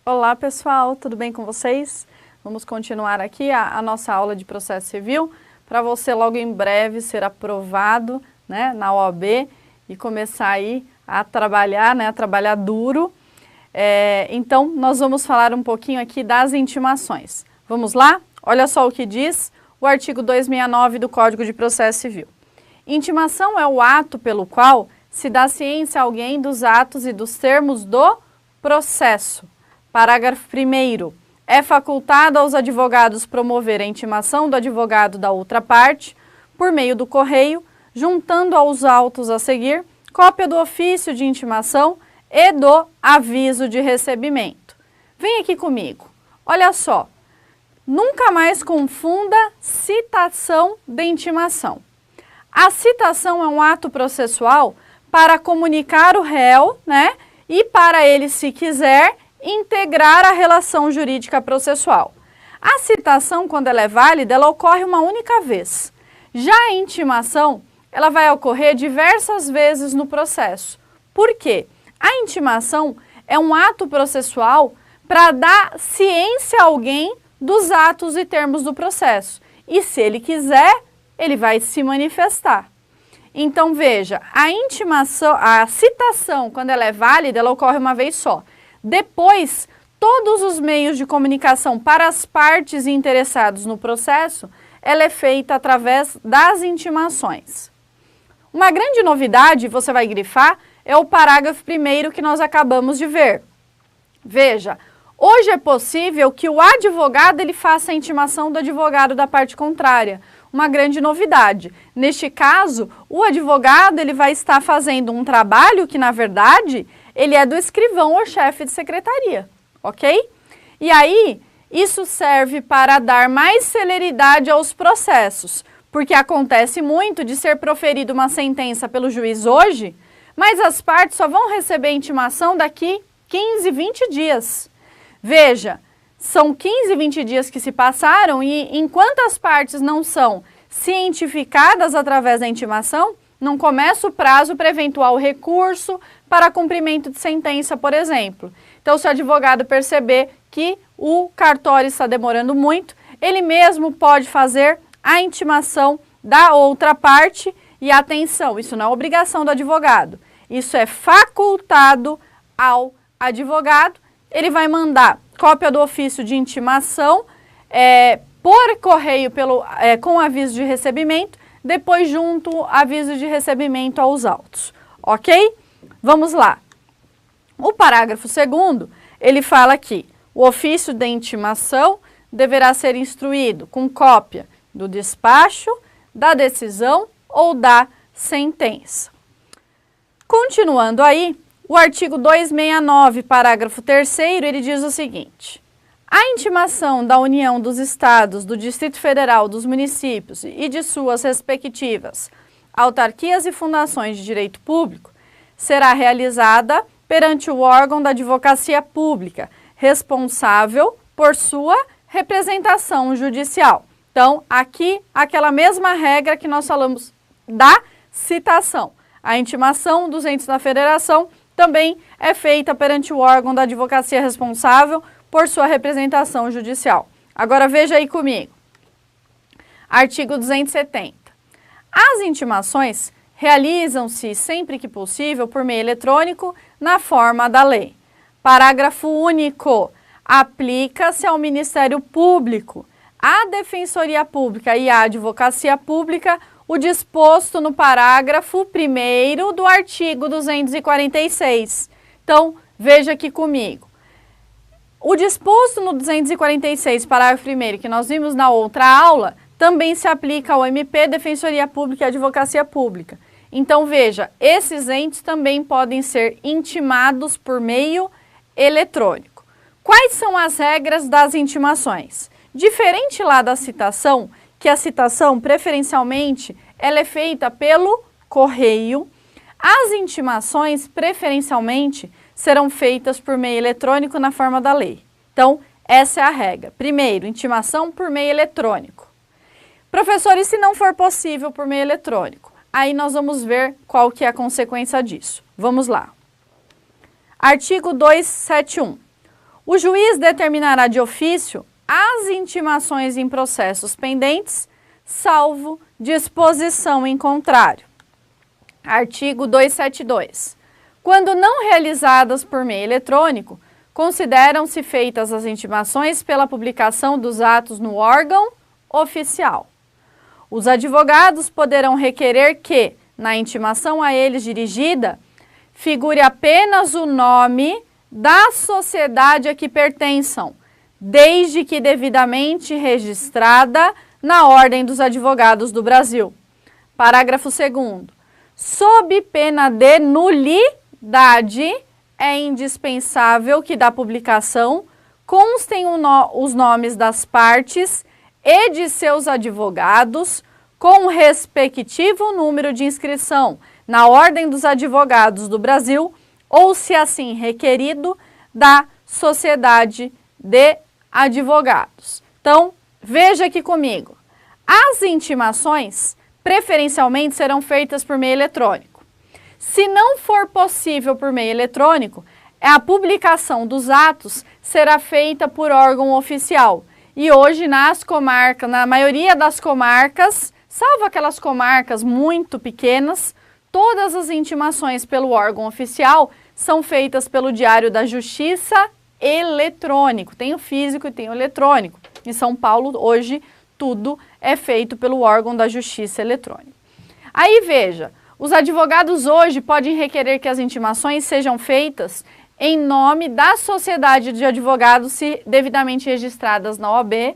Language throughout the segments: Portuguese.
Olá pessoal, tudo bem com vocês? Vamos continuar aqui a nossa aula de processo civil para você logo em breve ser aprovado, né, na OAB e começar aí a trabalhar, né, a trabalhar duro. Então nós vamos falar um pouquinho aqui das intimações. Vamos lá? Olha só o que diz o artigo 269 do Código de Processo Civil. Intimação é o ato pelo qual se dá ciência a alguém dos atos e dos termos do processo. Parágrafo 1º. É facultado aos advogados promover a intimação do advogado da outra parte, por meio do correio, juntando aos autos a seguir, cópia do ofício de intimação e do aviso de recebimento. Vem aqui comigo. Olha só. Nunca mais confunda citação de intimação. A citação é um ato processual para comunicar o réu, né? E para ele, se quiser, integrar a relação jurídica processual. A citação, quando ela é válida, ela ocorre uma única vez. Já a intimação, ela vai ocorrer diversas vezes no processo. Por quê? A intimação é um ato processual para dar ciência a alguém dos atos e termos do processo. E se ele quiser, ele vai se manifestar. Então veja, a intimação, a citação, quando ela é válida, ela ocorre uma vez só. Depois, todos os meios de comunicação para as partes interessadas no processo, ela é feita através das intimações. Uma grande novidade, você vai grifar, é o parágrafo 1º que nós acabamos de ver. Veja, hoje é possível que o advogado ele faça a intimação do advogado da parte contrária. Uma grande novidade. Neste caso, o advogado ele vai estar fazendo um trabalho que, na verdade, ele é do escrivão ou chefe de secretaria, ok? E aí, isso serve para dar mais celeridade aos processos, porque acontece muito de ser proferida uma sentença pelo juiz hoje, mas as partes só vão receber a intimação daqui 15, 20 dias. Veja, são 15, 20 dias que se passaram e enquanto as partes não são cientificadas através da intimação, não começa o prazo para eventual recurso para cumprimento de sentença, por exemplo. Então, se o advogado perceber que o cartório está demorando muito, ele mesmo pode fazer a intimação da outra parte e atenção, isso não é obrigação do advogado, isso é facultado ao advogado, ele vai mandar cópia do ofício de intimação por correio com aviso de recebimento, depois junto aviso de recebimento aos autos, ok? Vamos lá. O parágrafo 2º, ele fala aqui, o ofício de intimação deverá ser instruído com cópia do despacho, da decisão ou da sentença. Continuando aí, o artigo 269, parágrafo 3º, ele diz o seguinte: a intimação da União dos Estados, do Distrito Federal, dos municípios e de suas respectivas autarquias e fundações de direito público será realizada perante o órgão da advocacia pública, responsável por sua representação judicial. Então, aqui, aquela mesma regra que nós falamos da citação. A intimação dos entes da federação também é feita perante o órgão da advocacia responsável por sua representação judicial. Agora veja aí comigo. Artigo 270. As intimações realizam-se sempre que possível por meio eletrônico na forma da lei. Parágrafo único. Aplica-se ao Ministério Público, à Defensoria Pública e à Advocacia Pública o disposto no parágrafo 1º do artigo 246. Então, veja aqui comigo. O disposto no 246, parágrafo 1º, que nós vimos na outra aula, também se aplica ao MP, Defensoria Pública e Advocacia Pública. Então, veja, esses entes também podem ser intimados por meio eletrônico. Quais são as regras das intimações? Diferente lá da citação, que a citação, preferencialmente, ela é feita pelo correio, as intimações, preferencialmente, serão feitas por meio eletrônico na forma da lei. Então, essa é a regra. Primeiro, intimação por meio eletrônico. Professor, e se não for possível por meio eletrônico? Aí nós vamos ver qual que é a consequência disso. Vamos lá. Artigo 271. O juiz determinará de ofício as intimações em processos pendentes, salvo disposição em contrário. Artigo 272. Quando não realizadas por meio eletrônico, consideram-se feitas as intimações pela publicação dos atos no órgão oficial. Os advogados poderão requerer que, na intimação a eles dirigida, figure apenas o nome da sociedade a que pertençam, desde que devidamente registrada na Ordem dos Advogados do Brasil. Parágrafo 2º. Sob pena de nulidade, é indispensável que da publicação constem os nomes das partes e de seus advogados com o respectivo número de inscrição na Ordem dos Advogados do Brasil ou, se assim requerido, da Sociedade de Advogados. Então, veja aqui comigo. As intimações, preferencialmente, serão feitas por meio eletrônico. Se não for possível por meio eletrônico, a publicação dos atos será feita por órgão oficial. E hoje, nas comarcas, na maioria das comarcas, salvo aquelas comarcas muito pequenas, todas as intimações pelo órgão oficial são feitas pelo Diário da Justiça eletrônico. Tem o físico e tem o eletrônico. Em São Paulo, hoje, tudo é feito pelo órgão da Justiça eletrônico. Aí, veja, os advogados hoje podem requerer que as intimações sejam feitas em nome da sociedade de advogados, se devidamente registradas na OAB.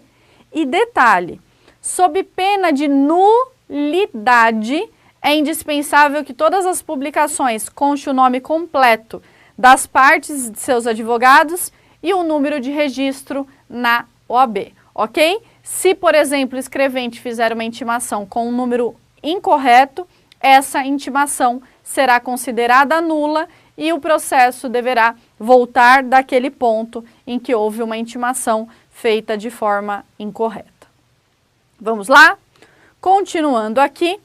E detalhe, sob pena de nulidade, é indispensável que todas as publicações constem o nome completo das partes de seus advogados e o número de registro na OAB, ok? Se, por exemplo, o escrevente fizer uma intimação com um número incorreto, essa intimação será considerada nula e o processo deverá voltar daquele ponto em que houve uma intimação feita de forma incorreta. Vamos lá? Continuando aqui,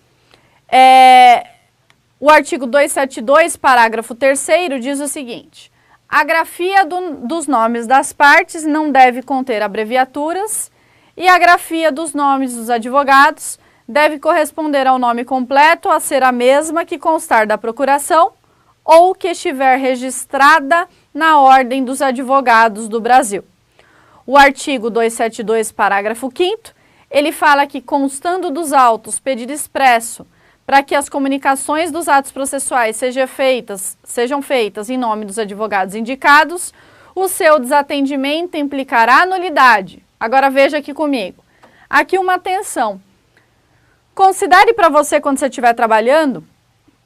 o artigo 272, parágrafo 3º, diz o seguinte: a grafia dos nomes das partes não deve conter abreviaturas e a grafia dos nomes dos advogados deve corresponder ao nome completo, a ser a mesma que constar da procuração ou que estiver registrada na Ordem dos Advogados do Brasil. O artigo 272, parágrafo 5º, ele fala que, constando dos autos pedido expresso para que as comunicações dos atos processuais sejam feitas em nome dos advogados indicados, o seu desatendimento implicará nulidade. Agora veja aqui comigo. Aqui uma atenção. Considere para você, quando você estiver trabalhando,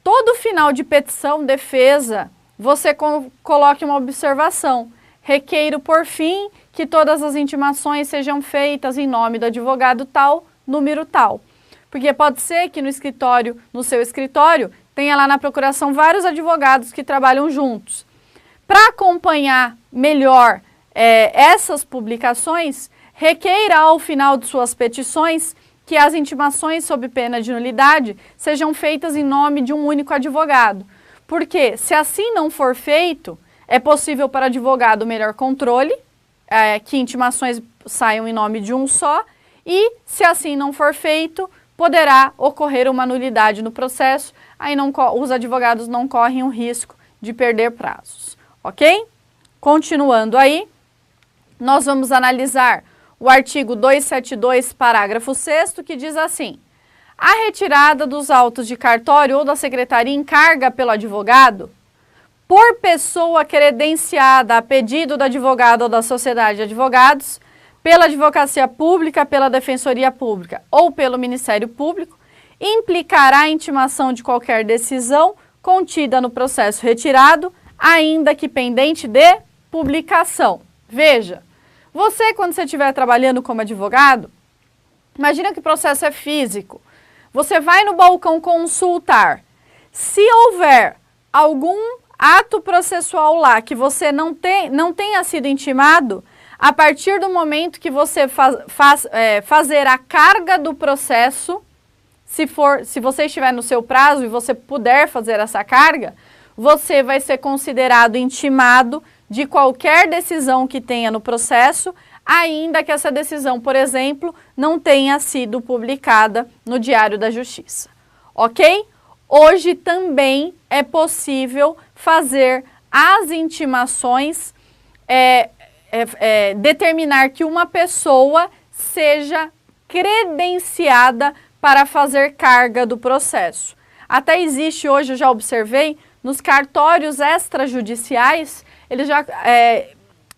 todo final de petição, defesa, você coloque uma observação. Requeiro, por fim, que todas as intimações sejam feitas em nome do advogado tal, número tal. Porque pode ser que no seu escritório, tenha lá na procuração vários advogados que trabalham juntos. Para acompanhar melhor essas publicações, requeira ao final de suas petições que as intimações sob pena de nulidade sejam feitas em nome de um único advogado. Porque, se assim não for feito, é possível para o advogado melhor controle, que intimações saiam em nome de um só, e, se assim não for feito, poderá ocorrer uma nulidade no processo, aí os advogados não correm o risco de perder prazos, ok? Continuando aí, nós vamos analisar o artigo 272, parágrafo 6º, que diz assim: a retirada dos autos de cartório ou da secretaria em carga pelo advogado, por pessoa credenciada a pedido do advogado ou da sociedade de advogados, pela advocacia pública, pela defensoria pública ou pelo Ministério Público, implicará a intimação de qualquer decisão contida no processo retirado, ainda que pendente de publicação. Veja, você, quando você estiver trabalhando como advogado, imagina que o processo é físico. Você vai no balcão consultar. Se houver algum ato processual lá que você não tenha sido intimado, a partir do momento que você fazer a carga do processo, se você estiver no seu prazo e você puder fazer essa carga, você vai ser considerado intimado de qualquer decisão que tenha no processo, ainda que essa decisão, por exemplo, não tenha sido publicada no Diário da Justiça. Ok? Hoje também é possível fazer as intimações, determinar que uma pessoa seja credenciada para fazer carga do processo. Até existe hoje, eu já observei, nos cartórios extrajudiciais, eles já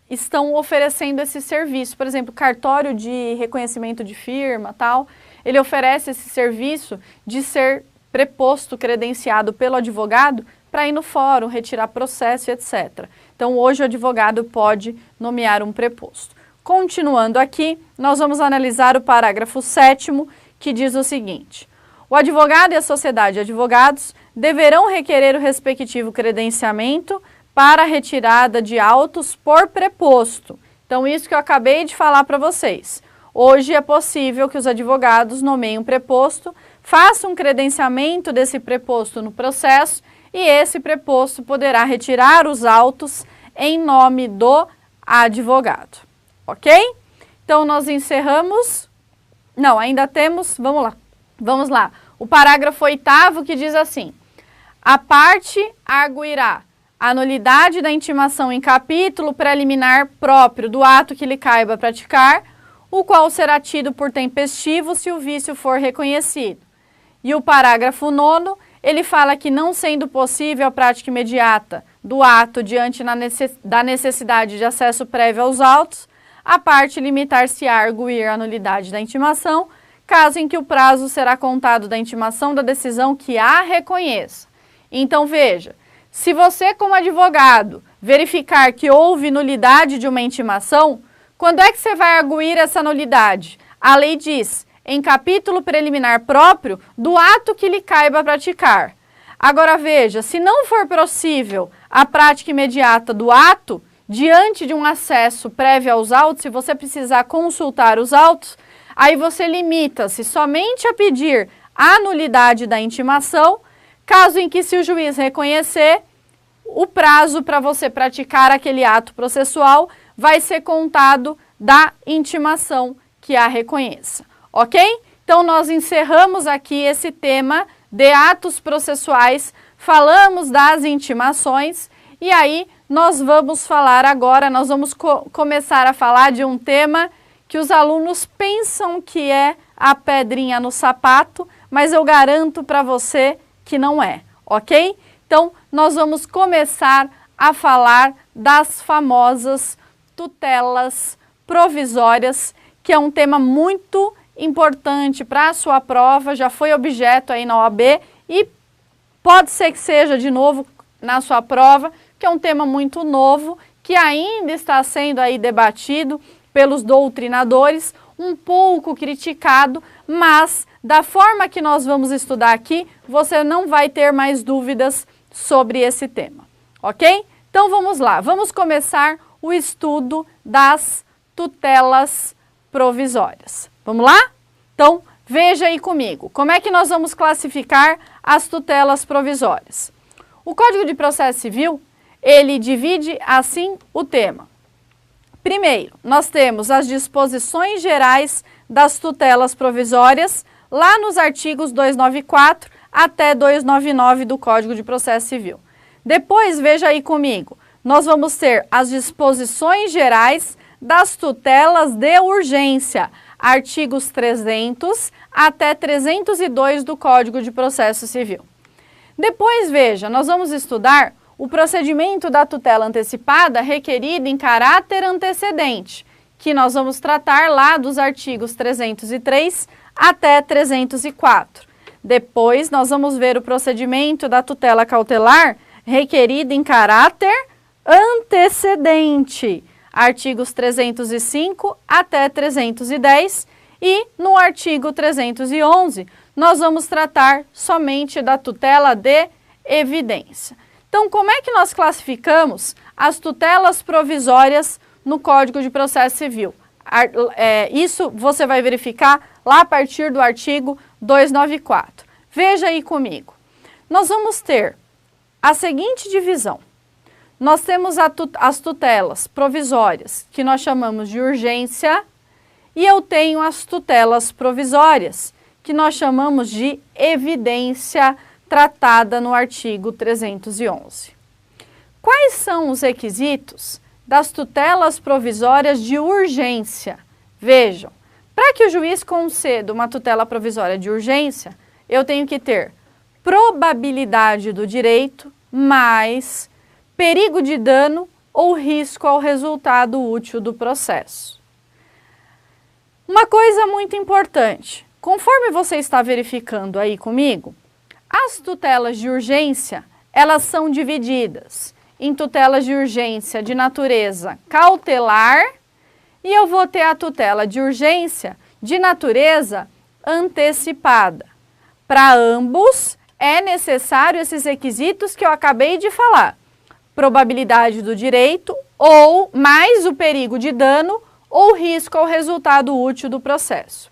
estão oferecendo esse serviço. Por exemplo, cartório de reconhecimento de firma, tal, ele oferece esse serviço de ser preposto, credenciado pelo advogado para ir no fórum, retirar processo, etc. Então, hoje o advogado pode nomear um preposto. Continuando aqui, nós vamos analisar o parágrafo 7º, que diz o seguinte: o advogado e a sociedade de advogados deverão requerer o respectivo credenciamento para a retirada de autos por preposto. Então, isso que eu acabei de falar para vocês. Hoje é possível que os advogados nomeiem um preposto, façam um credenciamento desse preposto no processo e esse preposto poderá retirar os autos em nome do advogado. Ok? Então, nós encerramos. Não, ainda temos, vamos lá. O parágrafo 8º que diz assim: a parte arguirá a nulidade da intimação em capítulo preliminar próprio do ato que lhe caiba praticar, o qual será tido por tempestivo se o vício for reconhecido. E o parágrafo 9º, ele fala que não sendo possível a prática imediata do ato diante da necessidade de acesso prévio aos autos, a parte limitar-se a arguir a nulidade da intimação, caso em que o prazo será contado da intimação da decisão que a reconheça. Então, veja, se você como advogado verificar que houve nulidade de uma intimação, quando é que você vai arguir essa nulidade? A lei diz, em capítulo preliminar próprio do ato que lhe caiba praticar. Agora veja, se não for possível a prática imediata do ato, diante de um acesso prévio aos autos, se você precisar consultar os autos, aí você limita-se somente a pedir a nulidade da intimação, caso em que, se o juiz reconhecer, o prazo para você praticar aquele ato processual vai ser contado da intimação que a reconheça. Ok? Então, nós encerramos aqui esse tema de atos processuais, falamos das intimações e aí nós vamos falar agora, nós vamos começar a falar de um tema que os alunos pensam que é a pedrinha no sapato, mas eu garanto para você que não é, ok? Então, nós vamos começar a falar das famosas tutelas provisórias, que é um tema muito importante para a sua prova, já foi objeto aí na OAB e pode ser que seja de novo na sua prova, que é um tema muito novo, que ainda está sendo aí debatido pelos doutrinadores, um pouco criticado, mas da forma que nós vamos estudar aqui, você não vai ter mais dúvidas sobre esse tema, ok? Então vamos lá, vamos começar o estudo das tutelas provisórias. Vamos lá? Então veja aí comigo, como é que nós vamos classificar as tutelas provisórias? O Código de Processo Civil, ele divide assim o tema. Primeiro, nós temos as disposições gerais das tutelas provisórias, lá nos artigos 294 até 299 do Código de Processo Civil. Depois, veja aí comigo, nós vamos ter as disposições gerais das tutelas de urgência, artigos 300 até 302 do Código de Processo Civil. Depois, veja, nós vamos estudar o procedimento da tutela antecipada requerido em caráter antecedente, que nós vamos tratar lá dos artigos 303 até 304. Depois, nós vamos ver o procedimento da tutela cautelar requerida em caráter antecedente, artigos 305 até 310, e no artigo 311, nós vamos tratar somente da tutela de evidência. Então, como é que nós classificamos as tutelas provisórias no Código de Processo Civil? Isso você vai verificar lá a partir do artigo 294. Veja aí comigo. Nós vamos ter a seguinte divisão. nós temos as tutelas provisórias, que nós chamamos de urgência, e eu tenho as tutelas provisórias, que nós chamamos de evidência, tratada no artigo 311. Quais são os requisitos das tutelas provisórias de urgência? Vejam, para que o juiz conceda uma tutela provisória de urgência, eu tenho que ter probabilidade do direito mais perigo de dano ou risco ao resultado útil do processo. Uma coisa muito importante, conforme você está verificando aí comigo, as tutelas de urgência, elas são divididas em tutelas de urgência de natureza cautelar e eu vou ter a tutela de urgência de natureza antecipada. Para ambos, é necessário esses requisitos que eu acabei de falar. Probabilidade do direito ou mais o perigo de dano ou risco ao resultado útil do processo.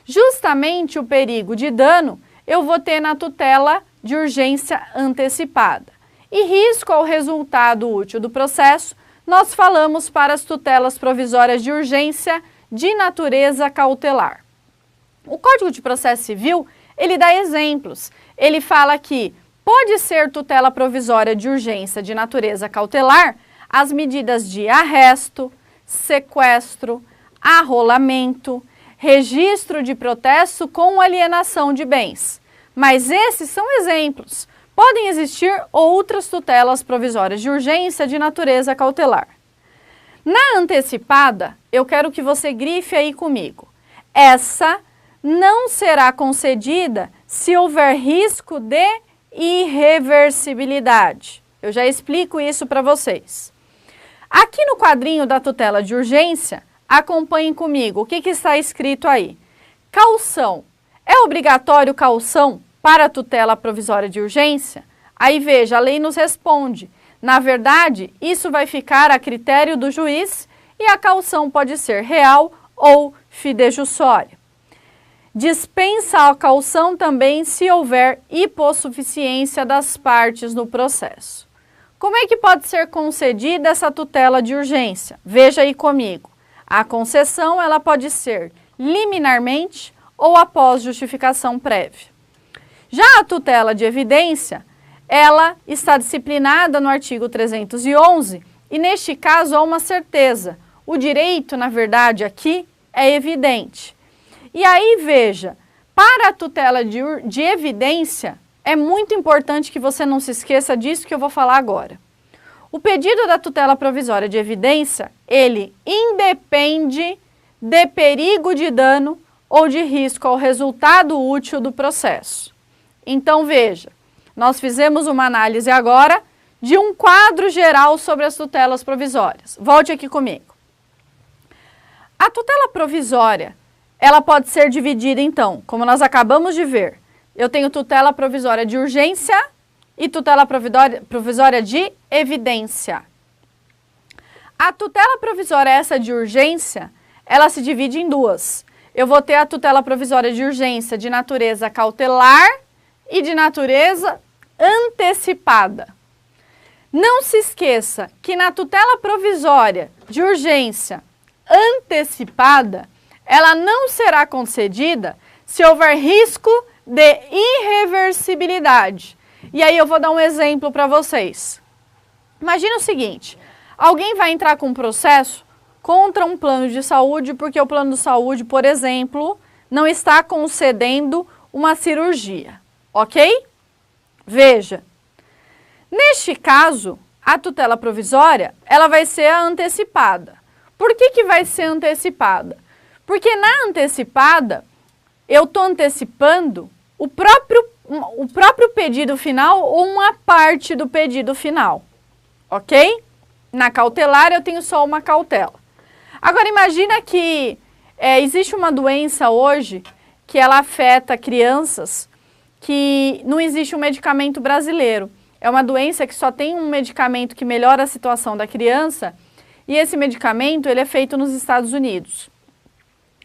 Justamente o perigo de dano eu vou ter na tutela de urgência antecipada. E risco ao resultado útil do processo, nós falamos para as tutelas provisórias de urgência de natureza cautelar. O Código de Processo Civil, ele dá exemplos. Ele fala que pode ser tutela provisória de urgência de natureza cautelar as medidas de arresto, sequestro, arrolamento, registro de protesto com alienação de bens. Mas esses são exemplos. Podem existir outras tutelas provisórias de urgência de natureza cautelar. Na antecipada, eu quero que você grife aí comigo. Essa não será concedida se houver risco de irreversibilidade. Eu já explico isso para vocês. Aqui no quadrinho da tutela de urgência, acompanhem comigo o que está escrito aí. Caução. É obrigatório caução para a tutela provisória de urgência? Aí veja, a lei nos responde. Na verdade, isso vai ficar a critério do juiz e a caução pode ser real ou fidejussória. Dispensa a caução também se houver hipossuficiência das partes no processo. Como é que pode ser concedida essa tutela de urgência? Veja aí comigo. A concessão ela pode ser liminarmente ou após justificação prévia. Já a tutela de evidência, ela está disciplinada no artigo 311 e neste caso há uma certeza. O direito, na verdade, aqui é evidente. E aí veja, para a tutela de evidência, é muito importante que você não se esqueça disso que eu vou falar agora. O pedido da tutela provisória de evidência, ele independe de perigo de dano ou de risco ao resultado útil do processo. Então veja, nós fizemos uma análise agora de um quadro geral sobre as tutelas provisórias. Volte aqui comigo. A tutela provisória, ela pode ser dividida então, como nós acabamos de ver. Eu tenho tutela provisória de urgência e tutela provisória de evidência. A tutela provisória essa de urgência, ela se divide em duas. Eu vou ter a tutela provisória de urgência de natureza cautelar e de natureza antecipada. Não se esqueça que na tutela provisória de urgência antecipada, ela não será concedida se houver risco de irreversibilidade. E aí eu vou dar um exemplo para vocês. Imagina o seguinte, alguém vai entrar com um processo contra um plano de saúde porque o plano de saúde, por exemplo, não está concedendo uma cirurgia, ok? Veja, neste caso, a tutela provisória, ela vai ser a antecipada. Por que vai ser antecipada? Porque na antecipada, eu estou antecipando o próprio pedido final ou uma parte do pedido final, ok? Na cautelar, eu tenho só uma cautela. Agora, imagina que existe uma doença hoje que ela afeta crianças que não existe um medicamento brasileiro. É uma doença que só tem um medicamento que melhora a situação da criança e esse medicamento ele é feito nos Estados Unidos.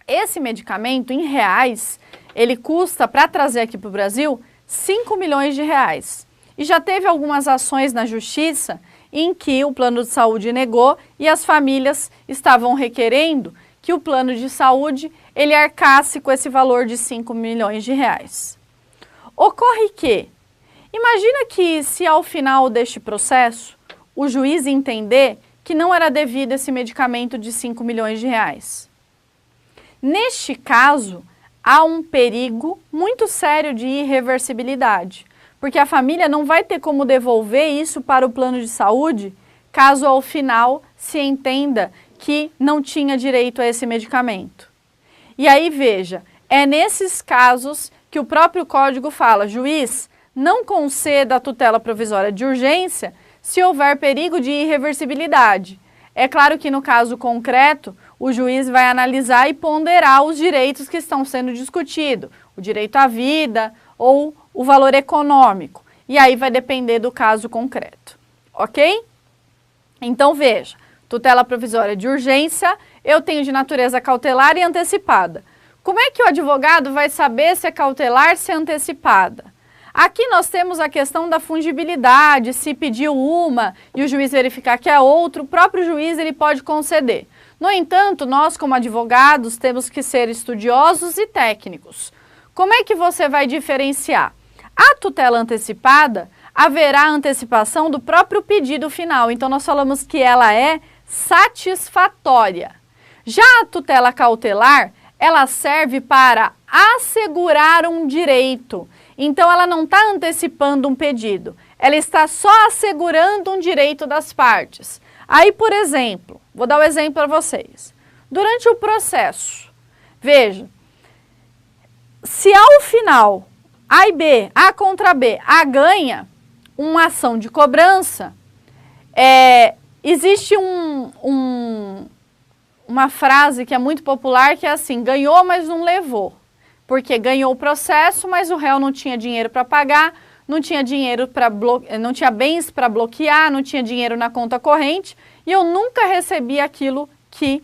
Esse medicamento, em reais, ele custa, para trazer aqui para o Brasil, 5 milhões de reais. E já teve algumas ações na justiça em que o plano de saúde negou e as famílias estavam requerendo que o plano de saúde ele arcasse com esse valor de 5 milhões de reais. Ocorre que, imagina que se ao final deste processo, o juiz entender que não era devido esse medicamento de 5 milhões de reais. Neste caso, há um perigo muito sério de irreversibilidade, porque a família não vai ter como devolver isso para o plano de saúde, caso ao final se entenda que não tinha direito a esse medicamento. E aí veja, é nesses casos que o próprio código fala, juiz, não conceda a tutela provisória de urgência se houver perigo de irreversibilidade. É claro que no caso concreto, o juiz vai analisar e ponderar os direitos que estão sendo discutidos, o direito à vida ou o valor econômico. E aí vai depender do caso concreto, ok? Então veja, tutela provisória de urgência, eu tenho de natureza cautelar e antecipada. Como é que o advogado vai saber se é cautelar, se é antecipada? Aqui nós temos a questão da fungibilidade, se pediu uma e o juiz verificar que é outra, o próprio juiz ele pode conceder. No entanto, nós como advogados temos que ser estudiosos e técnicos. Como é que você vai diferenciar? A tutela antecipada, haverá antecipação do próprio pedido final, então nós falamos que ela é satisfatória. Já a tutela cautelar, ela serve para assegurar um direito. Então, ela não está antecipando um pedido, ela está só assegurando um direito das partes. Aí, por exemplo, vou dar um exemplo para vocês. Durante o processo, veja, se ao final A e B, A contra B, A ganha uma ação de cobrança, existe uma frase que é muito popular que é assim, ganhou, mas não levou. Porque ganhou o processo, mas o réu não tinha dinheiro para pagar, não tinha dinheiro não tinha bens para bloquear, não tinha dinheiro na conta corrente e eu nunca recebi aquilo que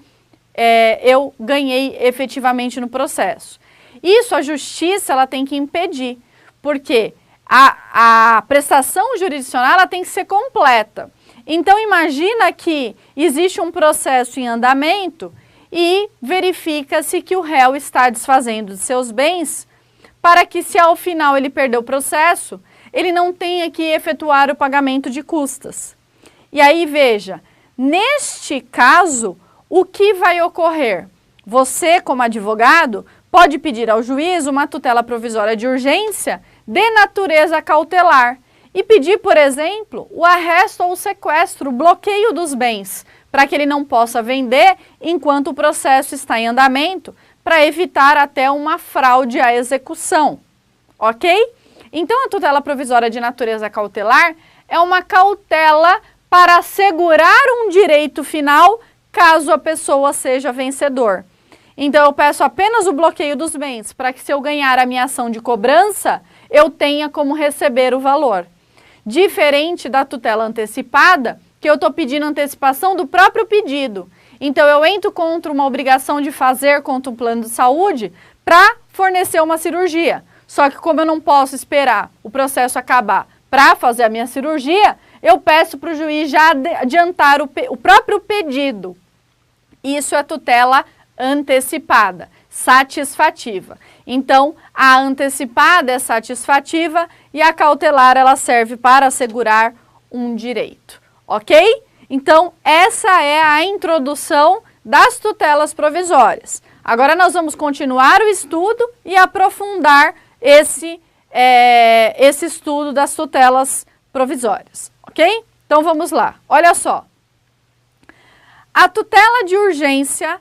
eu ganhei efetivamente no processo. Isso a justiça ela tem que impedir, porque a prestação jurisdicional ela tem que ser completa. Então imagina que existe um processo em andamento e verifica-se que o réu está desfazendo de seus bens para que se ao final ele perder o processo, ele não tenha que efetuar o pagamento de custas. E aí veja, neste caso, o que vai ocorrer? Você, como advogado, pode pedir ao juiz uma tutela provisória de urgência de natureza cautelar e pedir, por exemplo, o arresto ou o sequestro, o bloqueio dos bens, para que ele não possa vender enquanto o processo está em andamento, para evitar até uma fraude à execução, ok? Então, a tutela provisória de natureza cautelar é uma cautela para assegurar um direito final caso a pessoa seja vencedor. Então, eu peço apenas o bloqueio dos bens, para que se eu ganhar a minha ação de cobrança, eu tenha como receber o valor. Diferente da tutela antecipada, que eu estou pedindo antecipação do próprio pedido. Então, eu entro contra uma obrigação de fazer contra um plano de saúde para fornecer uma cirurgia. Só que como eu não posso esperar o processo acabar para fazer a minha cirurgia, eu peço para o juiz já adiantar o próprio pedido. Isso é tutela antecipada, satisfativa. Então, a antecipada é satisfativa e a cautelar ela serve para assegurar um direito. Ok? Então, essa é a introdução das tutelas provisórias. Agora nós vamos continuar o estudo e aprofundar esse estudo das tutelas provisórias. Ok? Então, vamos lá. Olha só. A tutela de urgência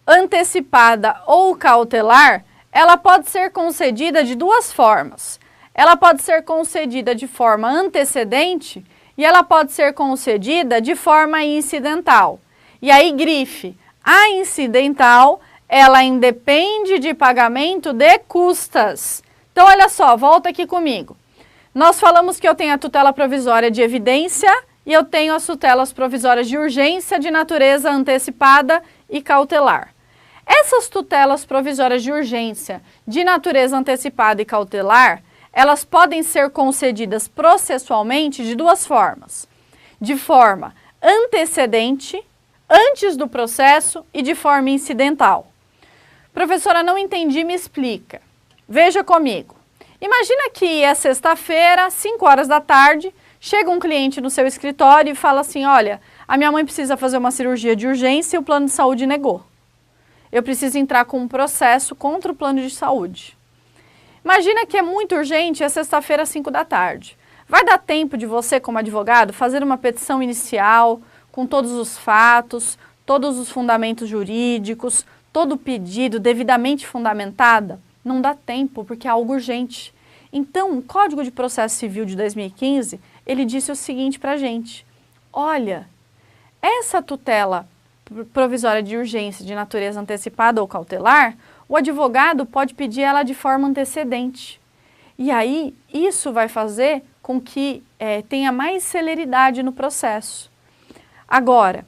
antecipada ou cautelar, ela pode ser concedida de duas formas. Ela pode ser concedida de forma antecedente e ela pode ser concedida de forma incidental. E aí, grife, a incidental, ela independe de pagamento de custas. Então, olha só, volta aqui comigo. Nós falamos que eu tenho a tutela provisória de evidência e eu tenho as tutelas provisórias de urgência de natureza antecipada e cautelar. Essas tutelas provisórias de urgência de natureza antecipada e cautelar, elas podem ser concedidas processualmente de duas formas. de forma antecedente, antes do processo e de forma incidental. Professora, não entendi, me explica. Veja comigo. Imagina que é sexta-feira, 5 horas da tarde, chega um cliente no seu escritório e fala assim, olha, a minha mãe precisa fazer uma cirurgia de urgência e o plano de saúde negou. Eu preciso entrar com um processo contra o plano de saúde. Imagina que é muito urgente, é sexta-feira, às 5 da tarde. Vai dar tempo de você, como advogado, fazer uma petição inicial com todos os fatos, todos os fundamentos jurídicos, todo o pedido devidamente fundamentada? Não dá tempo, porque é algo urgente. Então, o Código de Processo Civil de 2015, ele disse o seguinte para a gente. Olha, essa tutela provisória de urgência de natureza antecipada ou cautelar, o advogado pode pedir ela de forma antecedente. E aí, isso vai fazer com que tenha mais celeridade no processo. Agora,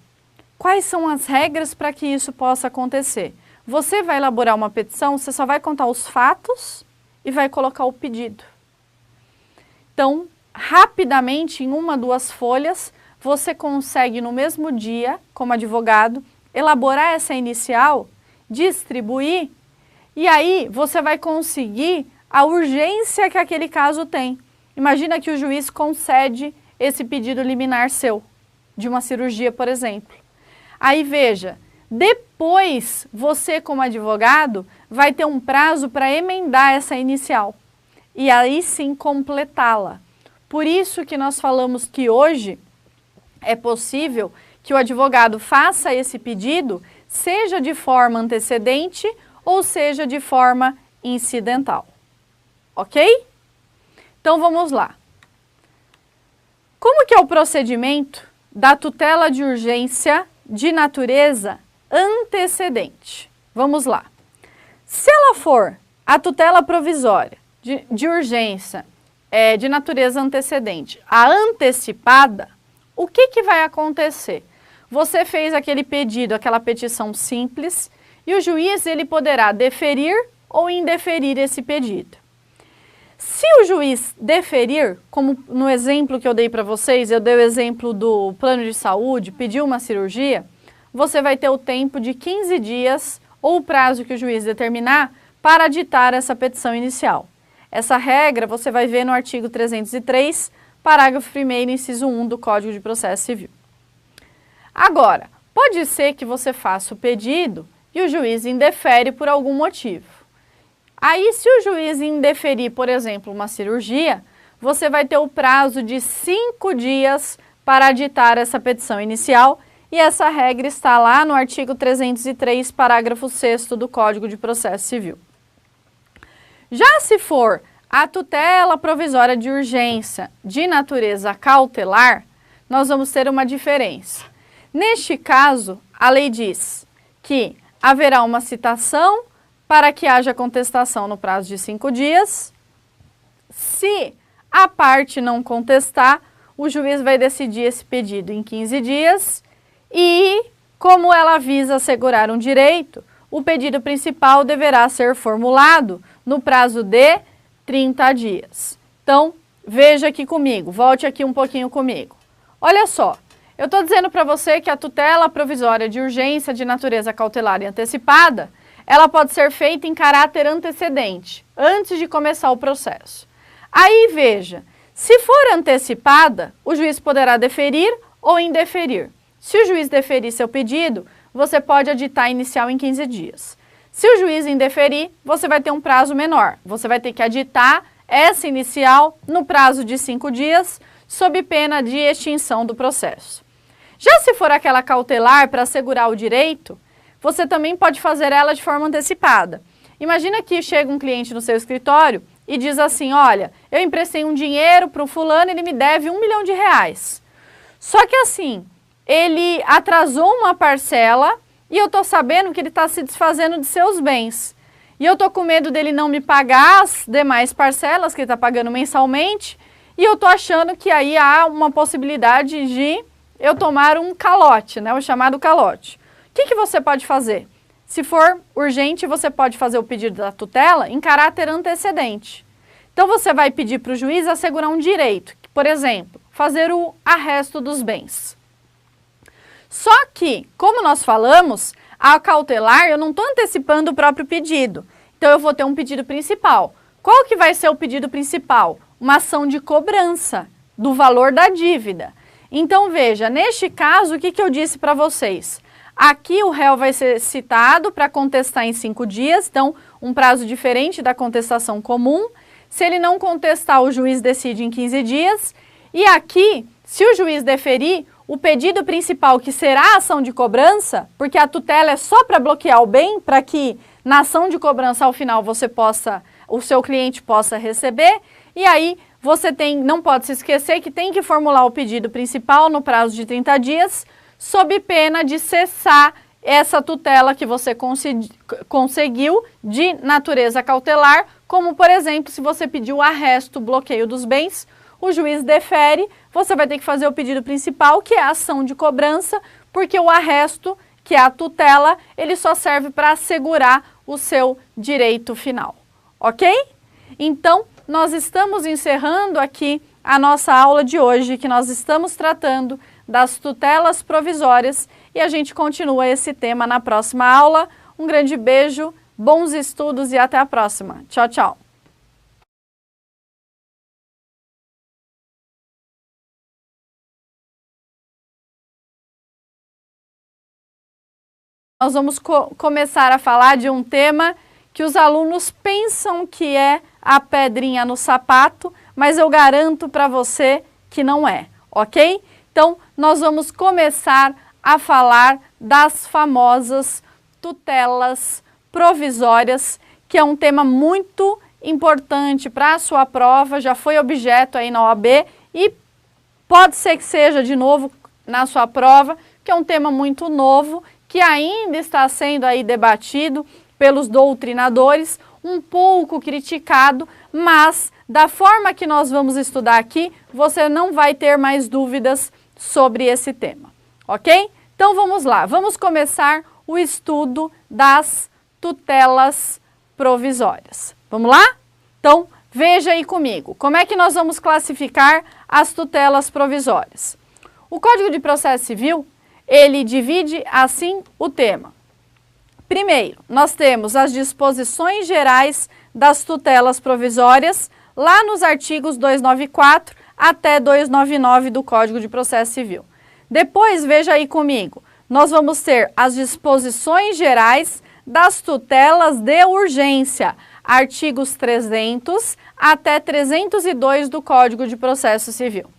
quais são as regras para que isso possa acontecer? Você vai elaborar uma petição, você só vai contar os fatos e vai colocar o pedido. Então, rapidamente, em 1, 2 folhas, você consegue no mesmo dia, como advogado, elaborar essa inicial, distribuir, e aí você vai conseguir a urgência que aquele caso tem. Imagina que o juiz concede esse pedido liminar seu, de uma cirurgia, por exemplo. Aí veja, depois você como advogado vai ter um prazo para emendar essa inicial e aí sim completá-la. Por isso que nós falamos que hoje é possível que o advogado faça esse pedido, seja de forma antecedente ou seja de forma incidental. Ok? Então vamos lá. Como que é o procedimento da tutela de urgência de natureza antecedente? Vamos lá. Se ela for a tutela provisória de urgência de natureza antecedente, a antecipada, o que vai acontecer? Você fez aquele pedido, aquela petição simples, e o juiz ele poderá deferir ou indeferir esse pedido. Se o juiz deferir, como no exemplo que eu dei para vocês, eu dei o exemplo do plano de saúde, pediu uma cirurgia, você vai ter o tempo de 15 dias, ou o prazo que o juiz determinar, para ditar essa petição inicial. Essa regra você vai ver no artigo 303, parágrafo 1º, inciso 1 do Código de Processo Civil. Agora, pode ser que você faça o pedido e o juiz indefere por algum motivo. Aí, se o juiz indeferir, por exemplo, uma cirurgia, você vai ter o prazo de 5 dias para ditar essa petição inicial e essa regra está lá no artigo 303, parágrafo 6º do Código de Processo Civil. Já se for a tutela provisória de urgência de natureza cautelar, nós vamos ter uma diferença. Neste caso, a lei diz que haverá uma citação para que haja contestação no prazo de 5 dias. Se a parte não contestar, o juiz vai decidir esse pedido em 15 dias e, como ela visa assegurar um direito, o pedido principal deverá ser formulado no prazo de 30 dias. Então, veja aqui comigo, volte aqui um pouquinho comigo. Olha só, eu estou dizendo para você que a tutela provisória de urgência de natureza cautelar e antecipada, ela pode ser feita em caráter antecedente, antes de começar o processo. Aí veja, se for antecipada, o juiz poderá deferir ou indeferir. Se o juiz deferir seu pedido, você pode aditar inicial em 15 dias. Se o juiz indeferir, você vai ter um prazo menor. Você vai ter que aditar essa inicial no prazo de 5 dias, sob pena de extinção do processo. Já se for aquela cautelar para assegurar o direito, você também pode fazer ela de forma antecipada. Imagina que chega um cliente no seu escritório e diz assim, olha, eu emprestei um dinheiro para o fulano e ele me deve R$1 milhão. Só que assim, ele atrasou uma parcela e eu estou sabendo que ele está se desfazendo de seus bens. E eu estou com medo dele não me pagar as demais parcelas que ele está pagando mensalmente e eu estou achando que aí há uma possibilidade de eu tomar um calote, né, o chamado calote. O que você pode fazer? Se for urgente, você pode fazer o pedido da tutela em caráter antecedente. Então você vai pedir para o juiz assegurar um direito, por exemplo, fazer o arresto dos bens. Só que, como nós falamos, a cautelar eu não estou antecipando o próprio pedido. Então eu vou ter um pedido principal. Qual que vai ser o pedido principal? Uma ação de cobrança do valor da dívida. Então veja, neste caso, o que eu disse para vocês? Aqui o réu vai ser citado para contestar em 5 dias, então um prazo diferente da contestação comum. Se ele não contestar, o juiz decide em 15 dias. E aqui, se o juiz deferir, o pedido principal, que será a ação de cobrança, porque a tutela é só para bloquear o bem, para que na ação de cobrança ao final o seu cliente possa receber, e aí você não pode se esquecer que tem que formular o pedido principal no prazo de 30 dias, sob pena de cessar essa tutela que você conseguiu de natureza cautelar, como por exemplo, se você pediu o arresto, bloqueio dos bens, o juiz defere, você vai ter que fazer o pedido principal, que é a ação de cobrança, porque o arresto, que é a tutela, ele só serve para assegurar o seu direito final, ok? Então, nós estamos encerrando aqui a nossa aula de hoje, que nós estamos tratando das tutelas provisórias, e a gente continua esse tema na próxima aula. Um grande beijo, bons estudos e até a próxima. Tchau, tchau! Nós vamos começar a falar de um tema que os alunos pensam que é a pedrinha no sapato, mas eu garanto para você que não é, ok? Então, nós vamos começar a falar das famosas tutelas provisórias, que é um tema muito importante para a sua prova, já foi objeto aí na OAB e pode ser que seja de novo na sua prova, que é um tema muito novo, que ainda está sendo aí debatido pelos doutrinadores, um pouco criticado, mas da forma que nós vamos estudar aqui, você não vai ter mais dúvidas sobre esse tema, ok? Então vamos lá, vamos começar o estudo das tutelas provisórias. Vamos lá? Então veja aí comigo, como é que nós vamos classificar as tutelas provisórias? O Código de Processo Civil, ele divide assim o tema. Primeiro, nós temos as disposições gerais das tutelas provisórias, lá nos artigos 294 até 299 do Código de Processo Civil. Depois, veja aí comigo, nós vamos ter as disposições gerais das tutelas de urgência, artigos 300 até 302 do Código de Processo Civil.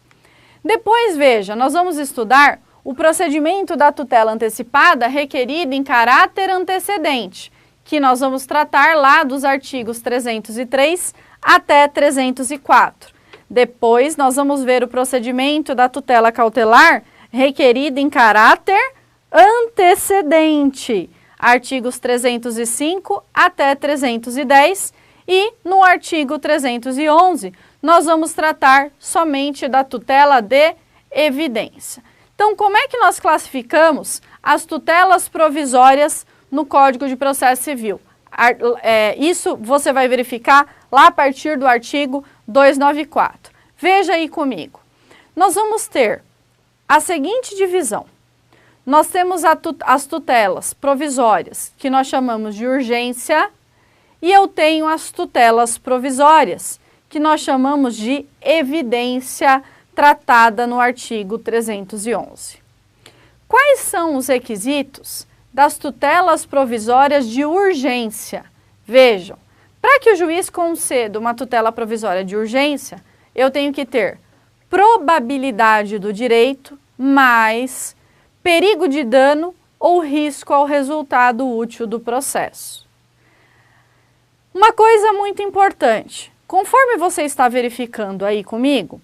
Depois, veja, nós vamos estudar o procedimento da tutela antecipada requerido em caráter antecedente, que nós vamos tratar lá dos artigos 303 até 304. Depois, nós vamos ver o procedimento da tutela cautelar requerida em caráter antecedente, artigos 305 até 310, e no artigo 311, nós vamos tratar somente da tutela de evidência. Então, como é que nós classificamos as tutelas provisórias no Código de Processo Civil? Isso você vai verificar lá a partir do artigo 294. Veja aí comigo. Nós vamos ter a seguinte divisão. Nós temos as tutelas provisórias, que nós chamamos de urgência, e eu tenho as tutelas provisórias, que nós chamamos de evidência, tratada no artigo 311. Quais são os requisitos das tutelas provisórias de urgência? Vejam, para que o juiz conceda uma tutela provisória de urgência, eu tenho que ter probabilidade do direito mais perigo de dano ou risco ao resultado útil do processo. Uma coisa muito importante, conforme você está verificando aí comigo,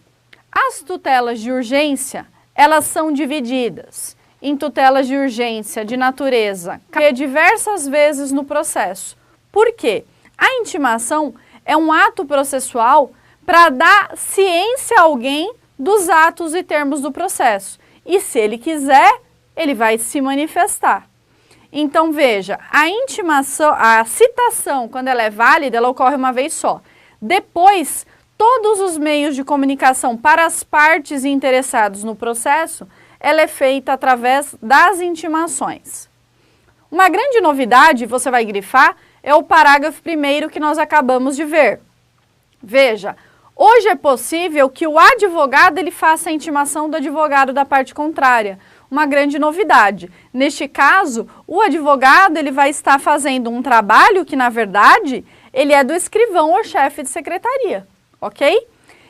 as tutelas de urgência, elas são divididas em tutelas de urgência de natureza diversas vezes no processo. Por quê? A intimação é um ato processual para dar ciência a alguém dos atos e termos do processo. E se ele quiser, ele vai se manifestar. Então veja, a intimação, a citação, quando ela é válida, ela ocorre uma vez só. Depois, todos os meios de comunicação para as partes interessadas no processo, ela é feita através das intimações. Uma grande novidade, você vai grifar, é o parágrafo 1º que nós acabamos de ver. Veja, hoje é possível que o advogado ele faça a intimação do advogado da parte contrária. Uma grande novidade. Neste caso, o advogado ele vai estar fazendo um trabalho que, na verdade, ele é do escrivão ou chefe de secretaria, ok?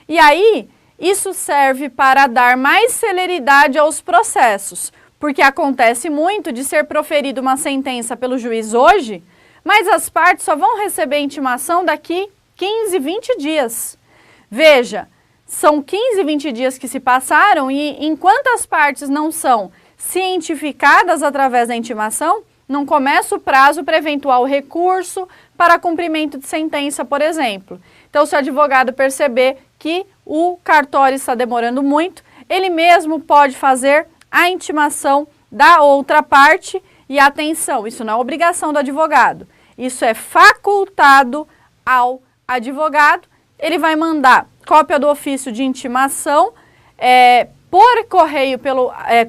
E aí, isso serve para dar mais celeridade aos processos, porque acontece muito de ser proferida uma sentença pelo juiz hoje, mas as partes só vão receber a intimação daqui 15, 20 dias. Veja, são 15, 20 dias que se passaram e enquanto as partes não são cientificadas através da intimação, não começa o prazo para eventual recurso para cumprimento de sentença, por exemplo. Então, se o advogado perceber que o cartório está demorando muito, ele mesmo pode fazer a intimação da outra parte e atenção, isso não é obrigação do advogado, isso é facultado ao advogado, ele vai mandar cópia do ofício de intimação por correio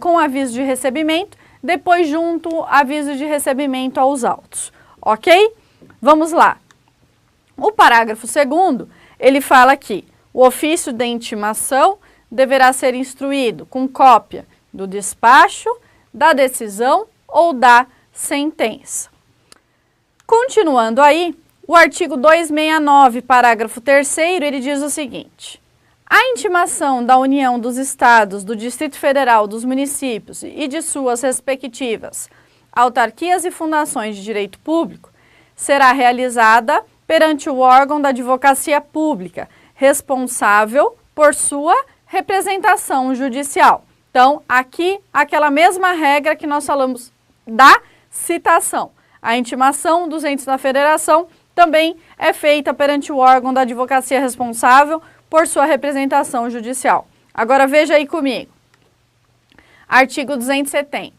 com aviso de recebimento, depois junto aviso de recebimento aos autos, ok? Vamos lá. O parágrafo 2º, ele fala aqui, o ofício de intimação deverá ser instruído com cópia do despacho, da decisão ou da sentença. Continuando aí, o artigo 269, parágrafo 3º, ele diz o seguinte: a intimação da União dos Estados, do Distrito Federal, dos municípios e de suas respectivas autarquias e fundações de direito público será realizada perante o órgão da advocacia pública, responsável por sua representação judicial. Então, aqui, aquela mesma regra que nós falamos da citação. A intimação dos entes da federação também é feita perante o órgão da advocacia responsável por sua representação judicial. Agora veja aí comigo. Artigo 270.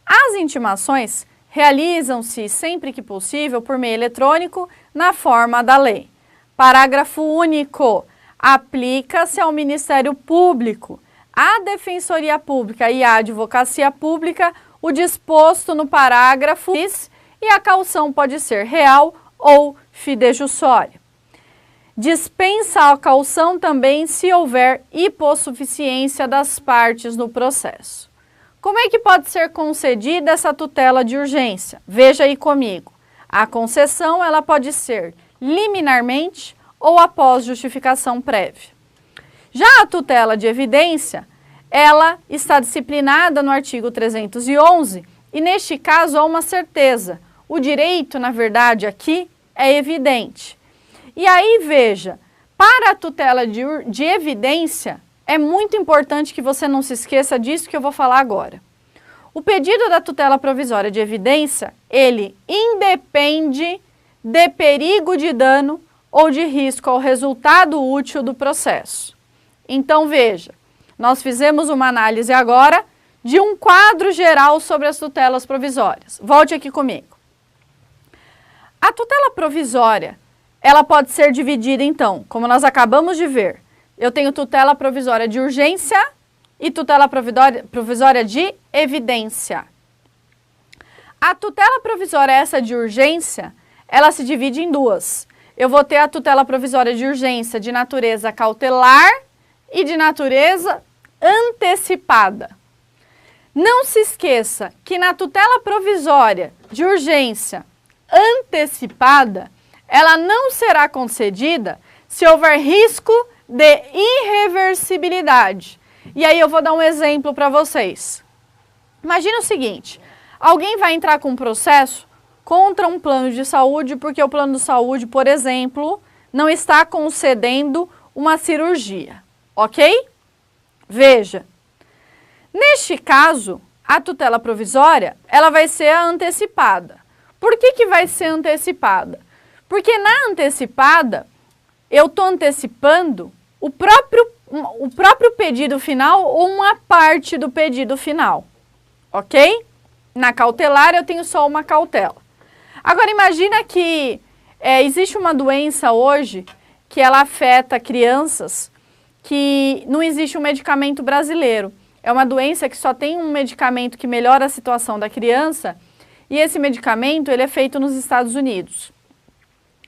As intimações realizam-se sempre que possível por meio eletrônico na forma da lei. Parágrafo único. Aplica-se ao Ministério Público, à Defensoria Pública e à Advocacia Pública o disposto no parágrafo e a caução pode ser real ou fidejussória. Dispensa a caução também se houver hipossuficiência das partes no processo. Como é que pode ser concedida essa tutela de urgência? Veja aí comigo. A concessão ela pode ser liminarmente ou após justificação prévia. Já a tutela de evidência, ela está disciplinada no artigo 311 e neste caso há uma certeza. O direito, na verdade, aqui é evidente. E aí, veja, para a tutela de evidência, é muito importante que você não se esqueça disso que eu vou falar agora. O pedido da tutela provisória de evidência, ele independe de perigo de dano ou de risco ao resultado útil do processo. Então, veja, nós fizemos uma análise agora de um quadro geral sobre as tutelas provisórias. Volte aqui comigo. A tutela provisória, ela pode ser dividida, então, como nós acabamos de ver. Eu tenho tutela provisória de urgência e tutela provisória de evidência. A tutela provisória essa de urgência, ela se divide em duas. Eu vou ter a tutela provisória de urgência de natureza cautelar e de natureza antecipada. Não se esqueça que na tutela provisória de urgência antecipada, ela não será concedida se houver risco de irreversibilidade. E aí eu vou dar um exemplo para vocês. Imagina o seguinte, alguém vai entrar com um processo contra um plano de saúde porque o plano de saúde, por exemplo, não está concedendo uma cirurgia, ok? Veja, neste caso, a tutela provisória, ela vai ser a antecipada. Por que vai ser antecipada? Porque na antecipada, eu estou antecipando o próprio pedido final ou uma parte do pedido final, ok? Na cautelar, eu tenho só uma cautela. Agora, imagina que existe uma doença hoje que ela afeta crianças que não existe um medicamento brasileiro. É uma doença que só tem um medicamento que melhora a situação da criança e esse medicamento ele é feito nos Estados Unidos.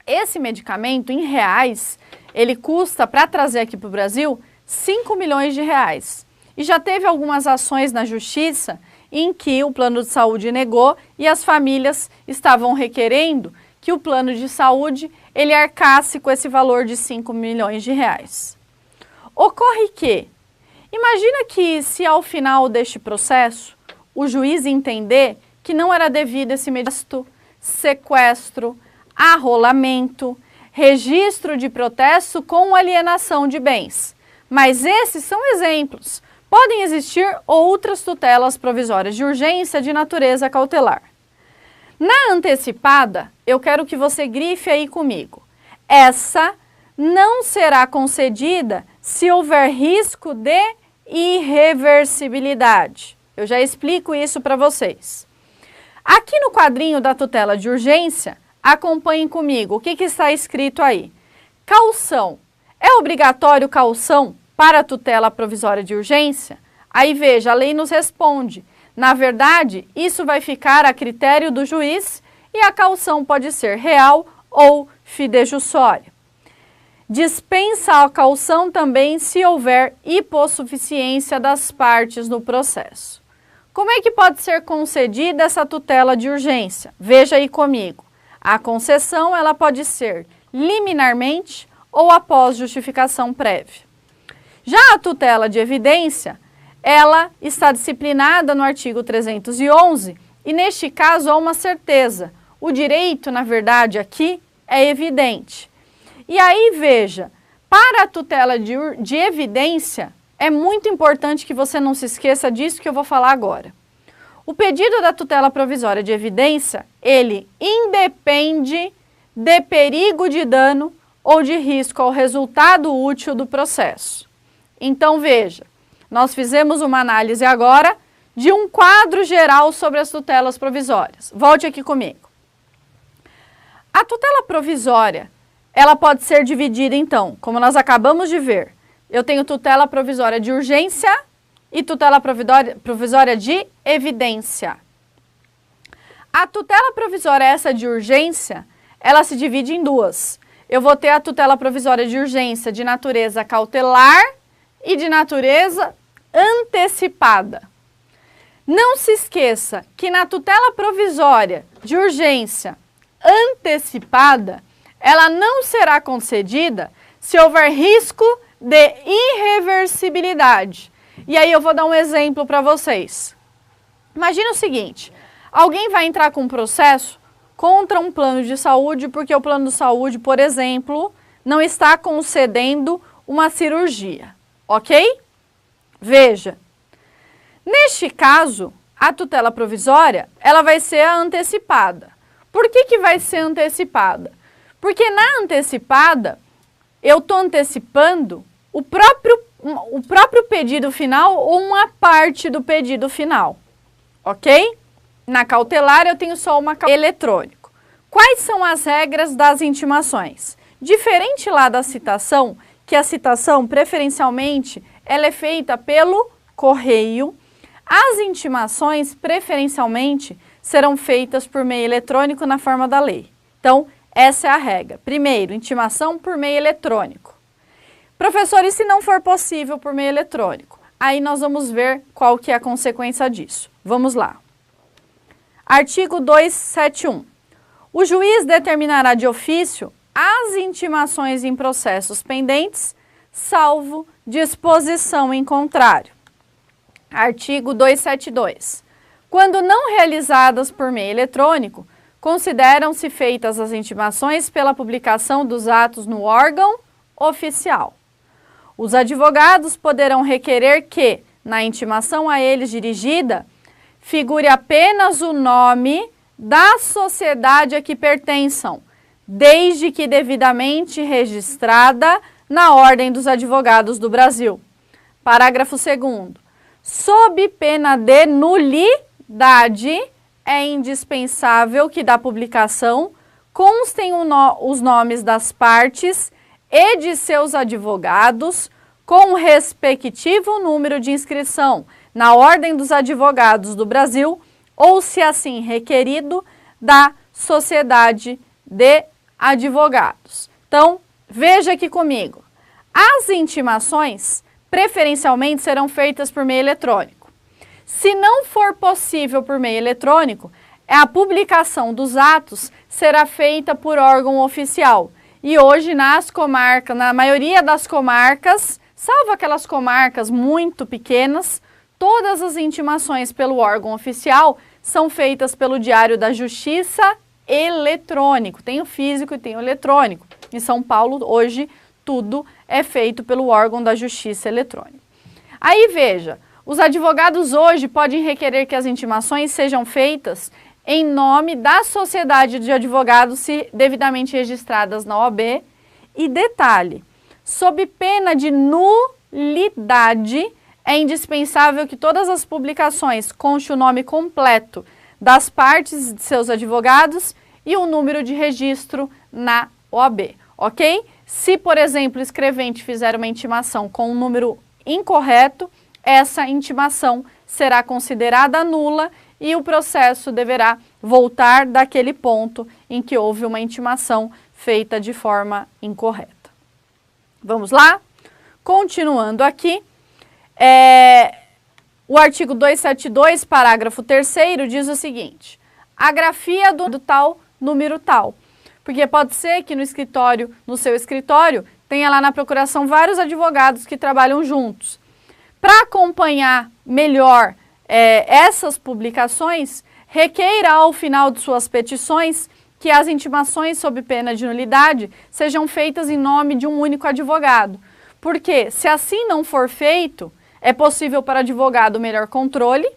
Esse medicamento, em reais, ele custa, para trazer aqui para o Brasil, 5 milhões de reais. E já teve algumas ações na justiça em que o plano de saúde negou e as famílias estavam requerendo que o plano de saúde ele arcasse com esse valor de 5 milhões de reais. Ocorre que, imagina que se ao final deste processo, o juiz entender que não era devido esse medicamento, sequestro, arrolamento, registro de protesto com alienação de bens. Mas esses são exemplos. Podem existir outras tutelas provisórias de urgência de natureza cautelar. Na antecipada, eu quero que você grife aí comigo. Essa não será concedida se houver risco de irreversibilidade. Eu já explico isso para vocês. Aqui no quadrinho da tutela de urgência, acompanhem comigo. O que está escrito aí? Caução. É obrigatório caução para a tutela provisória de urgência? Aí veja, a lei nos responde. Na verdade, isso vai ficar a critério do juiz e a caução pode ser real ou fidejussória. Dispensa a caução também se houver hipossuficiência das partes no processo. Como é que pode ser concedida essa tutela de urgência? Veja aí comigo. A concessão ela pode ser liminarmente ou após justificação prévia. Já a tutela de evidência, ela está disciplinada no artigo 311 e neste caso há uma certeza. O direito, na verdade, aqui é evidente. E aí veja, para a tutela de evidência, é muito importante que você não se esqueça disso que eu vou falar agora. O pedido da tutela provisória de evidência, ele independe de perigo de dano ou de risco ao resultado útil do processo. Então veja, nós fizemos uma análise agora de um quadro geral sobre as tutelas provisórias. Volte aqui comigo. A tutela provisória, ela pode ser dividida então, como nós acabamos de ver. Eu tenho tutela provisória de urgência e tutela provisória de evidência. A tutela provisória essa de urgência, ela se divide em duas. Eu vou ter a tutela provisória de urgência de natureza cautelar e de natureza antecipada. Não se esqueça que na tutela provisória de urgência antecipada, ela não será concedida se houver risco de irreversibilidade. E aí eu vou dar um exemplo para vocês. Imagina o seguinte, alguém vai entrar com um processo contra um plano de saúde porque o plano de saúde, por exemplo, não está concedendo uma cirurgia, ok? Veja, neste caso, a tutela provisória, ela vai ser a antecipada. Por que vai ser antecipada? Porque na antecipada, eu estou antecipando o próprio pedido final ou uma parte do pedido final, ok? Na cautelar, eu tenho só uma eletrônico. Quais são as regras das intimações? Diferente lá da citação, que a citação, preferencialmente, ela é feita pelo correio, as intimações, preferencialmente, serão feitas por meio eletrônico na forma da lei. Então, essa é a regra. Primeiro, intimação por meio eletrônico. Professor, e se não for possível por meio eletrônico? Aí nós vamos ver qual que é a consequência disso. Vamos lá. Artigo 271. O juiz determinará de ofício as intimações em processos pendentes, salvo disposição em contrário. Artigo 272. Quando não realizadas por meio eletrônico, consideram-se feitas as intimações pela publicação dos atos no órgão oficial. Os advogados poderão requerer que, na intimação a eles dirigida, figure apenas o nome da sociedade a que pertençam, desde que devidamente registrada na Ordem dos Advogados do Brasil. Parágrafo 2º. Sob pena de nulidade, é indispensável que da publicação constem os nomes das partes e de seus advogados, com o respectivo número de inscrição na Ordem dos Advogados do Brasil, ou, se assim requerido, da Sociedade de Advogados. Então, veja aqui comigo. As intimações, preferencialmente, serão feitas por meio eletrônico. Se não for possível por meio eletrônico, a publicação dos atos será feita por órgão oficial. E hoje, nas comarcas, na maioria das comarcas, salvo aquelas comarcas muito pequenas, todas as intimações pelo órgão oficial são feitas pelo Diário da Justiça eletrônico. Tem o físico e tem o eletrônico. Em São Paulo, hoje, tudo é feito pelo órgão da Justiça eletrônico. Aí, veja, os advogados hoje podem requerer que as intimações sejam feitas em nome da Sociedade de Advogados, se devidamente registradas na OAB. E detalhe, sob pena de nulidade, é indispensável que todas as publicações constem o nome completo das partes de seus advogados e o número de registro na OAB, ok? Se, por exemplo, o escrevente fizer uma intimação com um número incorreto, essa intimação será considerada nula e o processo deverá voltar daquele ponto em que houve uma intimação feita de forma incorreta. Vamos lá? Continuando aqui, o artigo 272, parágrafo 3º, diz o seguinte: a grafia do tal, número tal. Porque pode ser que no seu escritório, tenha lá na procuração vários advogados que trabalham juntos. Para acompanhar melhor essas publicações, requeira ao final de suas petições que as intimações sob pena de nulidade sejam feitas em nome de um único advogado. Porque, se assim não for feito, é possível para o advogado melhor controle,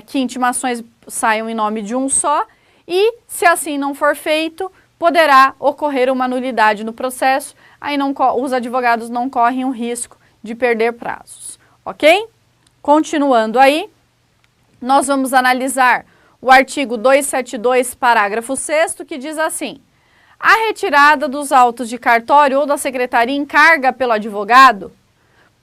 que intimações saiam em nome de um só, e, se assim não for feito, poderá ocorrer uma nulidade no processo, aí os advogados não correm o risco de perder prazos, ok? Continuando aí, nós vamos analisar o artigo 272, parágrafo 6º, que diz assim: a retirada dos autos de cartório ou da secretaria em carga pelo advogado,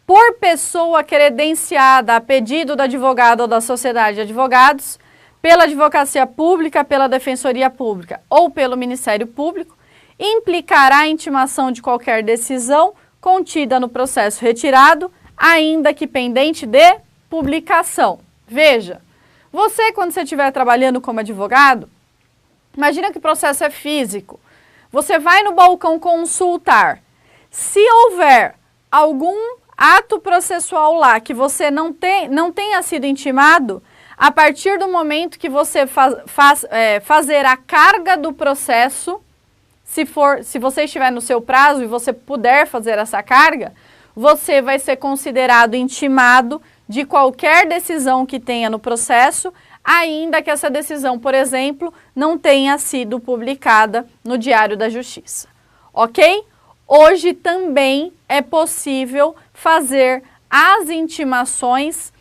por pessoa credenciada a pedido do advogado ou da sociedade de advogados, pela advocacia pública, pela defensoria pública ou pelo Ministério Público, implicará a intimação de qualquer decisão contida no processo retirado, ainda que pendente de publicação. Veja, você, quando você estiver trabalhando como advogado, imagina que o processo é físico. Você vai no balcão consultar. Se houver algum ato processual lá que você não tenha sido intimado, a partir do momento que você fazer a carga do processo, se você estiver no seu prazo e você puder fazer essa carga, você vai ser considerado intimado de qualquer decisão que tenha no processo, ainda que essa decisão, por exemplo, não tenha sido publicada no Diário da Justiça, ok? Hoje também é possível fazer as intimações,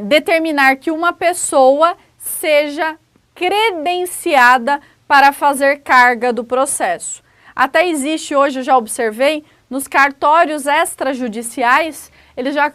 determinar que uma pessoa seja credenciada para fazer carga do processo. Até existe hoje, eu já observei, nos cartórios extrajudiciais, eles já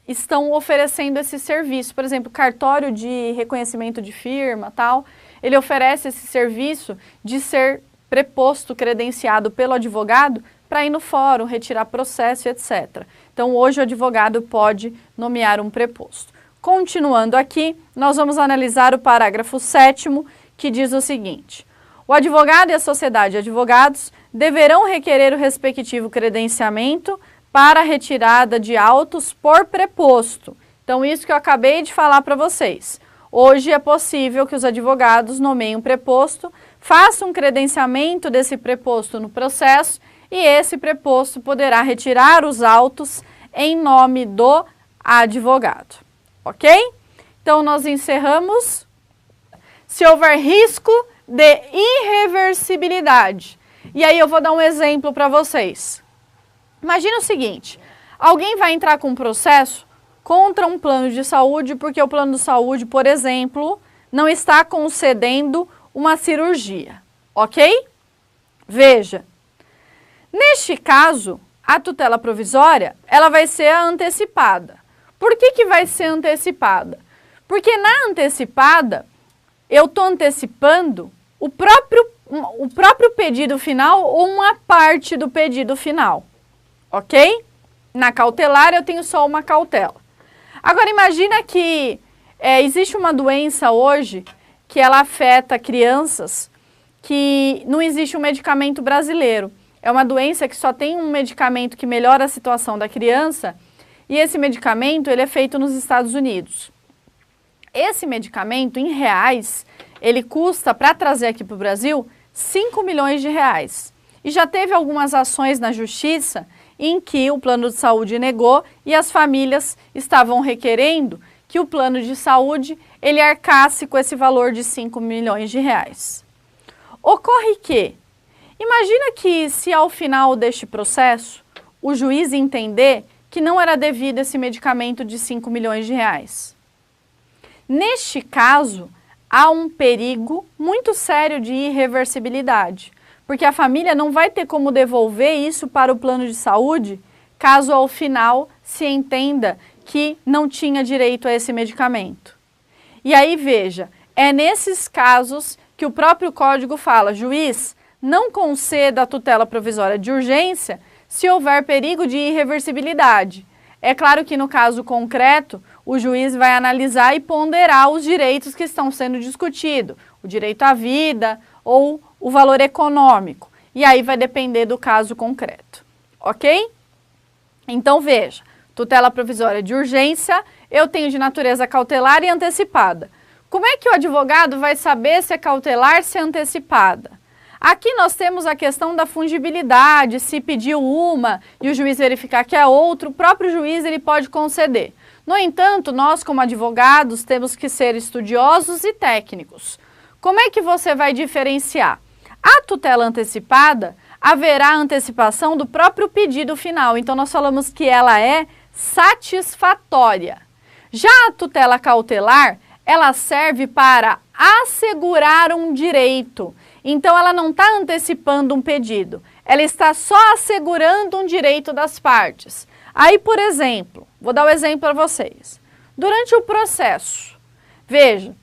estão oferecendo esse serviço. Por exemplo, cartório de reconhecimento de firma, tal, ele oferece esse serviço de ser preposto, credenciado pelo advogado para ir no fórum, retirar processo, etc. Então, hoje o advogado pode nomear um preposto. Continuando aqui, nós vamos analisar o parágrafo 7º, que diz o seguinte: o advogado e a sociedade de advogados deverão requerer o respectivo credenciamento para a retirada de autos por preposto. Então, isso que eu acabei de falar para vocês. Hoje é possível que os advogados nomeiem um preposto, façam um credenciamento desse preposto no processo e esse preposto poderá retirar os autos em nome do advogado, ok? Então, nós encerramos. Se houver risco de irreversibilidade, e aí eu vou dar um exemplo para vocês. Imagina o seguinte, alguém vai entrar com um processo contra um plano de saúde porque o plano de saúde, por exemplo, não está concedendo uma cirurgia, ok? Veja, Neste caso, a tutela provisória, ela vai ser a antecipada. Por que vai ser antecipada? Porque na antecipada, eu estou antecipando o próprio pedido final ou uma parte do pedido final, ok? Na cautelar, eu tenho só uma cautela. Agora, imagina que existe uma doença hoje que ela afeta crianças que não existe um medicamento brasileiro. É uma doença que só tem um medicamento que melhora a situação da criança e esse medicamento ele é feito nos Estados Unidos. Esse medicamento, em reais, ele custa, para trazer aqui para o Brasil, 5 milhões de reais. E já teve algumas ações na justiça em que o plano de saúde negou e as famílias estavam requerendo que o plano de saúde ele arcasse com esse valor de 5 milhões de reais. Ocorre que, imagina que se ao final deste processo o juiz entender que não era devido esse medicamento de 5 milhões de reais. Neste caso, há um perigo muito sério de irreversibilidade, porque a família não vai ter como devolver isso para o plano de saúde caso ao final se entenda que não tinha direito a esse medicamento. E aí veja, é nesses casos que o próprio código fala, juiz, não conceda a tutela provisória de urgência se houver perigo de irreversibilidade. É claro que no caso concreto, o juiz vai analisar e ponderar os direitos que estão sendo discutidos, o direito à vida ou o valor econômico. E aí vai depender do caso concreto, ok? Então veja, tutela provisória de urgência, eu tenho de natureza cautelar e antecipada. Como é que o advogado vai saber se é cautelar, se é antecipada? Aqui nós temos a questão da fungibilidade, se pediu uma e o juiz verificar que é outra, o próprio juiz ele pode conceder. No entanto, nós como advogados temos que ser estudiosos e técnicos. Como é que você vai diferenciar? A tutela antecipada, haverá antecipação do próprio pedido final, então nós falamos que ela é satisfatória. Já a tutela cautelar, ela serve para assegurar um direito. Então, ela não está antecipando um pedido, ela está só assegurando um direito das partes. Aí, por exemplo, vou dar um exemplo para vocês. Durante o processo, veja,